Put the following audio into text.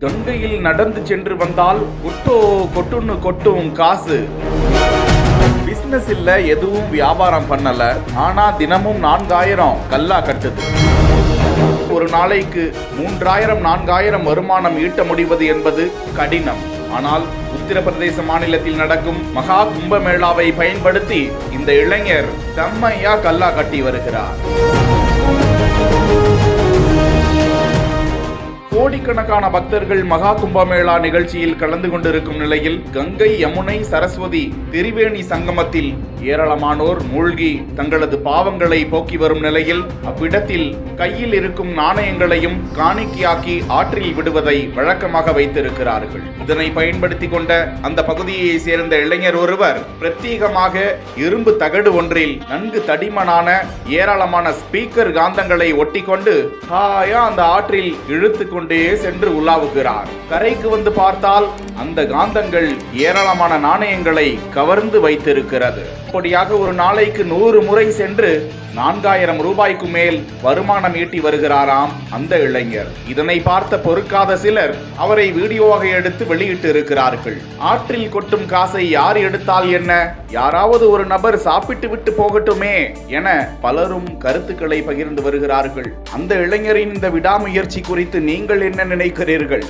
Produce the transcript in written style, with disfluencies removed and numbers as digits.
கங்கையில் நடந்து சென்று வந்தால் கொட்டுன்னு கொட்டும் காசு. பிசினஸ் இல்ல, எதுவும் வியாபாரம் பண்ணல, ஆனா தினமும் 4000 கல்லா கட்டுது. ஒரு நாளைக்கு 3000 4000 வருமானம் ஈட்ட முடிவது என்பது கடினம். ஆனால் உத்தரப்பிரதேச மாநிலத்தில் நடக்கும் மகா கும்பமேளாவை பயன்படுத்தி இந்த இளைஞர் செம்மையா கல்லா கட்டி வருகிறார். கோடிக்கணக்கான பக்தர்கள் மகா கும்பமேளா நிகழ்ச்சியில் கலந்து கொண்டிருக்கும் நிலையில் கங்கை, யமுனை, சரஸ்வதி திரிவேணி சங்கமத்தில் ஏராளமானோர் மூழ்கி தங்களது பாவங்களை போக்கி வரும் நிலையில் அவ்விடத்தில் கையில் இருக்கும் நாணயங்களையும் காணிக்கையாக்கி ஆற்றில் விடுவதை வழக்கமாக வைத்திருக்கிறார்கள். இதனை பயன்படுத்தி கொண்ட அந்த பகுதியை சேர்ந்த இளைஞர் ஒருவர் பிரத்யேகமாக இரும்பு தகடு ஒன்றில் நன்கு தடிமனான ஏராளமான ஸ்பீக்கர் காந்தங்களை ஒட்டி கொண்டு அந்த ஆற்றில் இழுத்து கொண்டே சென்று உலாவுகிறார். கரைக்கு வந்து பார்த்தால் அந்த காந்தங்கள் ஏராளமான நாணயங்களை கவர்ந்து வைத்திருக்கிறது. அப்படியாக ஒரு நாளைக்கு 100 முறை சென்று 4000 ரூபாய்க்கு மேல் வருமானம் ஈட்டி வருகிறாராம் அந்த இளைஞர். இதனை பார்த்த பொறுக்காத சிலர் அவரை வீடியோவாக எடுத்து வெளியிட்டு இருக்கிறார்கள். ஆற்றில் கொட்டும் காசை யார் எடுத்தால் என்ன, யாராவது ஒரு நபர் சாப்பிட்டு விட்டு போகட்டுமே என பலரும் கருத்துக்களை பகிர்ந்து வருகிறார்கள். அந்த இளைஞரின் இந்த விடாமுயற்சி குறித்து நீங்கள் என்ன நினைக்கிறீர்கள்?